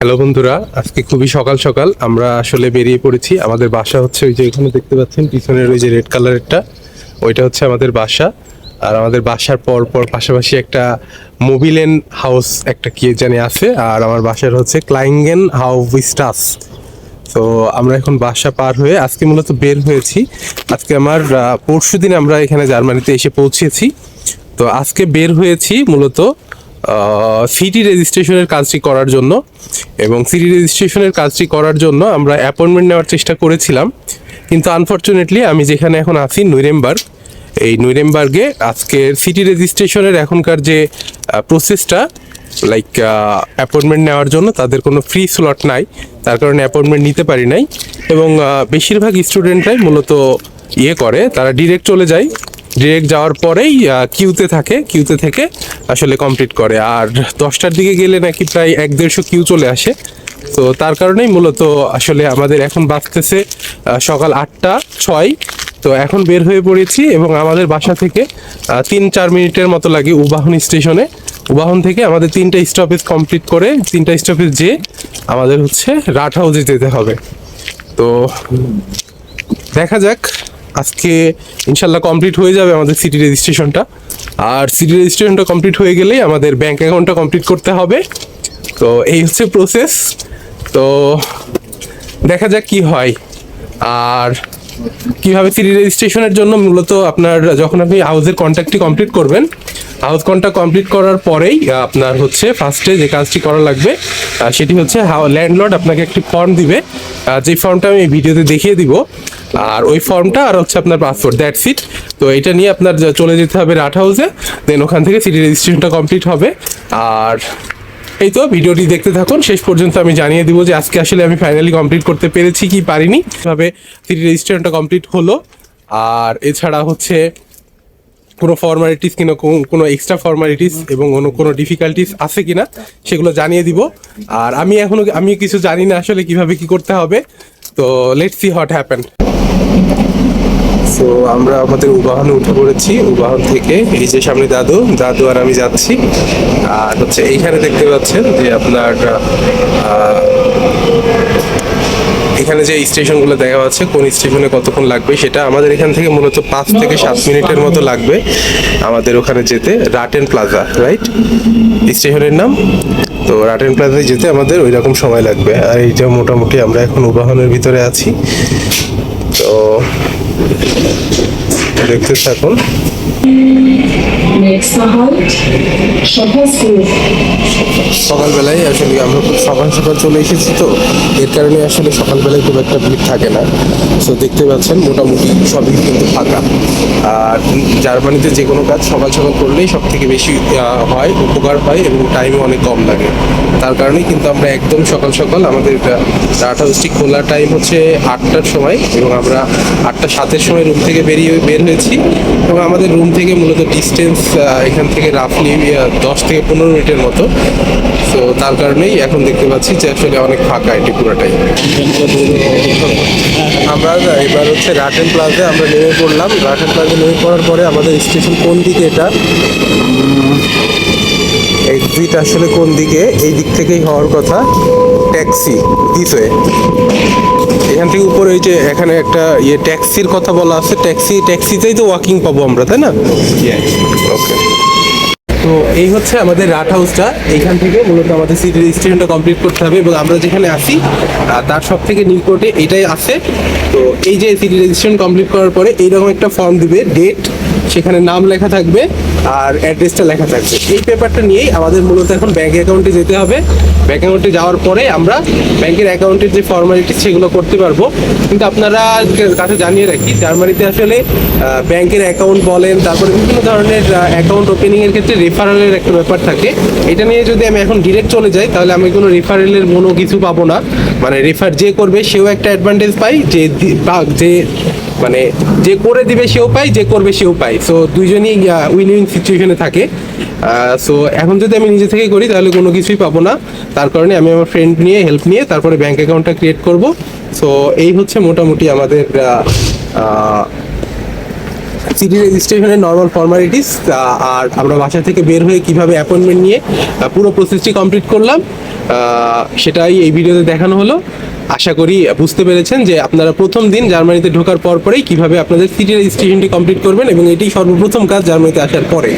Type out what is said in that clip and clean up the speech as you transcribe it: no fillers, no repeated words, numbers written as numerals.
Hello বন্ধুরা, আজকে খুবই সকাল সকাল আমরা আসলে বেরিয়ে পড়েছি। আমাদের বাসা হচ্ছে ওই যে এখানে দেখতে পাচ্ছেন পিছনের ওই যে রেড কালারেরটা, ওইটা হচ্ছে আমাদের বাসা। আর আমাদের বাসার পর পর পাশাপাশি একটা মোবিলেন হাউস একটা কি জানি আছে, আর আমার বাসার হচ্ছে ক্লাইঙ্গেন হাউভিস্টাস। তো আমরা এখন বাসা পার হয়ে আজকে মূলত বের হয়েছি। আজকে আমার পরশু দিন আমরা এখানে জার্মানিতে এসে পৌঁছেছি। তো আজকে বের হয়েছি মূলত সিটি রেজিস্ট্রেশনের কাজটি করার জন্য। এবং সিটি রেজিস্ট্রেশনের কাজটি করার জন্য আমরা অ্যাপয়েন্টমেন্ট নেওয়ার চেষ্টা করেছিলাম, কিন্তু আনফর্চুনেটলি আমি যেখানে এখন আছি নুরেমবার্গ, এই নুরেমবার্গে আজকের সিটি রেজিস্ট্রেশনের এখনকার যে প্রসেসটা লাইক অ্যাপয়েন্টমেন্ট নেওয়ার জন্য তাদের কোনো ফ্রি স্লট নাই, তার কারণে অ্যাপয়েন্টমেন্ট নিতে পারি নাই। এবং বেশিরভাগ স্টুডেন্টরাই মূলত করে, তারা ডিরেক্ট চলে যায়, ডিরেক্ট যাওয়ার পরেই কিউতে থাকে, কিউতে থেকে আসলে কমপ্লিট করে। আর 10টার দিকে গেলে নাকি প্রায় 1-150 কিউ চলে আসে। তো তার কারণেই মূলত আসলে আমাদের এখন বাজতেছে সকাল 8:06। তো এখন বের হয়ে পড়েছি এবং আমাদের বাসা থেকে 3-4 মিনিটের মতো লাগে উবাহন স্টেশনে। উবাহন থেকে আমাদের 3টা স্টপেজ কমপ্লিট করে 3টা স্টপেজ যেয়ে আমাদের হচ্ছে রাট হাউসে যেতে হবে। তো দেখা যাক, আজকে ইনশাল্লাহ কমপ্লিট হয়ে যাবে আমাদের সিটি রেজিস্ট্রেশনটা। আর সিটি রেজিস্ট্রেশনটা কমপ্লিট হয়ে গেলেই আমাদের ব্যাংক অ্যাকাউন্টটা কমপ্লিট করতে হবে। তো এই হচ্ছে প্রসেস। তো দেখা যাক কি হয়। আর কিভাবে সিটি রেজিস্ট্রেশনের জন্য মূলত আপনার যখন আপনি হাউসের কন্ট্যাক্টটি কমপ্লিট করবেন, হাউস কন্ট্যাক্ট কমপ্লিট করার পরেই আপনার হচ্ছে ফার্স্টে যে কাজটি করা লাগবে সেটি হচ্ছে ল্যান্ডলর্ড আপনাকে একটি ফর্ম দিবে, যে ফর্মটা আমি এই ভিডিওতে দেখিয়ে দিব। আর ওই ফর্মটা আর হচ্ছে আপনার পাসপোর্ট, দ্যাটস ইট। তো এটা নিয়ে আপনার চলে যেতে হবে রাট হাউসে, দেন ওখান থেকে সিটি রেজিস্ট্রেশনটা কমপ্লিট হবে। আর এই তো ভিডিওটি দেখতে থাকুন শেষ পর্যন্ত, আমি জানিয়ে দিব যে আজকে আসলে আমি ফাইনালি কমপ্লিট করতে পেরেছি কি পারিনি, কিভাবে সিটি রেজিস্ট্রেশনটা কমপ্লিট হলো। আর এছাড়া হচ্ছে কোনো ফর্মালিটিস কিনা কোনো এক্সট্রা ফর্মালিটিস এবং কোনো ডিফিকাল্টিস আছে কিনা সেগুলো জানিয়ে দিব। আর আমি কিছু জানি না আসলে কিভাবে কি করতে হবে। তো let's see what happen. So আমরা আমাদের উবাহনে উঠে পড়েছি। উবাহন থেকে এই যে সামনে দাদু আর আমি যাচ্ছি। আর হচ্ছে এইখানে দেখতে পাচ্ছেন যে আপনার এখানে যে স্টেশনগুলো দেখা যাচ্ছে কোন স্টেশনে কতক্ষণ লাগবে, সেটা আমাদের এখান থেকে মূলত 5 থেকে 7 মিনিটের মতো লাগবে আমাদের ওখানে যেতে। রাটেন প্লাজা, রাইট স্টেশনের নাম। তো রাটেন প্লাজায় যেতে আমাদের ওই রকম সময় লাগবে। আর এইটা মোটামুটি আমরা এখন উবাহনের ভিতরে আছি। তো দেখতে থাকুন। সকালবেলায় আসলে আমরা খুব সকাল সকাল চলে এসেছি, তো এর কারণে আসলে সকালবেলায় খুব একটা ভিড় থাকে না। তো দেখতে পাচ্ছেন মোটামুটি সবই কিন্তু ফাঁকা। আর জার্মানিতে যে কোনো কাজ সকাল সকাল করলেই সব থেকে বেশি হয়, উপকার হয় এবং টাইমও অনেক কম লাগে। তার কারণেই কিন্তু আমরা একদম সকাল সকাল, আমাদের রাট হাউসটি খোলার টাইম হচ্ছে 8টার সময় এবং আমরা 8:07 সময় রুম থেকে বের হয়েছি। এবং আমাদের রুম থেকে মূলত ডিস্টেন্স এখান থেকে রাফলি 10 থেকে 15 মিনিটের মতো। তো তার কারণেই এখন দেখতে পাচ্ছি যে আসলে অনেক ফাঁকা এটি পুরোটাই। আমরা এবার হচ্ছে রাটেন প্লাজে আমরা নেমে পড়লাম। রাটেন প্লাজে নেমে পড়ার পরে আমাদের স্টেশন কোন দিকে, এটা এক্সিট আসলে কোন দিকে, এই দিক থেকেই হওয়ার কথা। Taxi this way. এখান থেকে উপরে ওই যে এখানে একটা ট্যাক্সির কথা বলা আছে, ট্যাক্সিতেই তো ওয়াকিং পাবো আমরা, তাই না? ওকে। তো এই হচ্ছে আমাদের রাট হাউসটা। এইখান থেকে মূলত আমাদের সিটি রেজিস্ট্রেশনটা কমপ্লিট করতে হবে এবং আমরা যেখানে আছি তার সব থেকে নিকটে এটাই আছে। তো এই যে সিটি রেজিস্ট্রেশন কমপ্লিট করার পরে এইরকম একটা ফর্ম দিবে, ডেট, সেখানে নাম লেখা থাকবে আর অ্যাড্রেসটা লেখা থাকবে। এই পেপারটা নিয়েই আমাদের মূলত এখন ব্যাঙ্ক অ্যাকাউন্টে যেতে হবে। ব্যাঙ্ক অ্যাকাউন্টে যাওয়ার পরে আমরা ব্যাংকের অ্যাকাউন্টের যে ফর্মালিটিস সেগুলো করতে পারবো। কিন্তু আপনারা কাছে জানিয়ে রাখি, জার্মানিতে আসলে ব্যাংকের অ্যাকাউন্ট বলেন, তারপরে বিভিন্ন ধরনের অ্যাকাউন্ট ওপেনিংয়ের ক্ষেত্রে রেফারেলের একটা ব্যাপার থাকে। এটা নিয়ে যদি আমি এখন ডিরেক্ট চলে যাই তাহলে আমি কোনো রেফারেলের কোনো কিছু পাবো না। মানে রেফার যে করবে সেও একটা অ্যাডভান্টেজ পাই, মানে যে করে দিবে সেও পায়, যে করবে সেও পায়। সো দুইজনই উইন উইন সিচুয়েশনে থাকে। সো এখন যদি আমি নিজে থেকে করি তাহলে কোনো কিছুই পাবো না। তার কারণে আমি আমার ফ্রেন্ড নিয়ে হেল্প নিয়ে তারপরে ব্যাঙ্ক অ্যাকাউন্টটা ক্রিয়েট করব। সো এই হচ্ছে মোটামুটি আমাদের সিটি রেজিস্ট্রেশনের নর্মাল ফর্মালিটিস, আর আমরা বাসা থেকে বের হয়ে কিভাবে অ্যাপয়েন্টমেন্ট নিয়ে পুরো প্রসেসটি কমপ্লিট করলাম, সেটাই এই ভিডিওতে দেখানো হলো। আশা করি বুঝতে পেরেছেন যে আপনারা প্রথম দিন জার্মানিতে ঢোকার পরেই কিভাবে আপনাদের সিটি রেজিস্ট্রেশনটি কমপ্লিট করবেন, এবং এটি সর্বপ্রথম কাজ জার্মানিতে আসার পরে।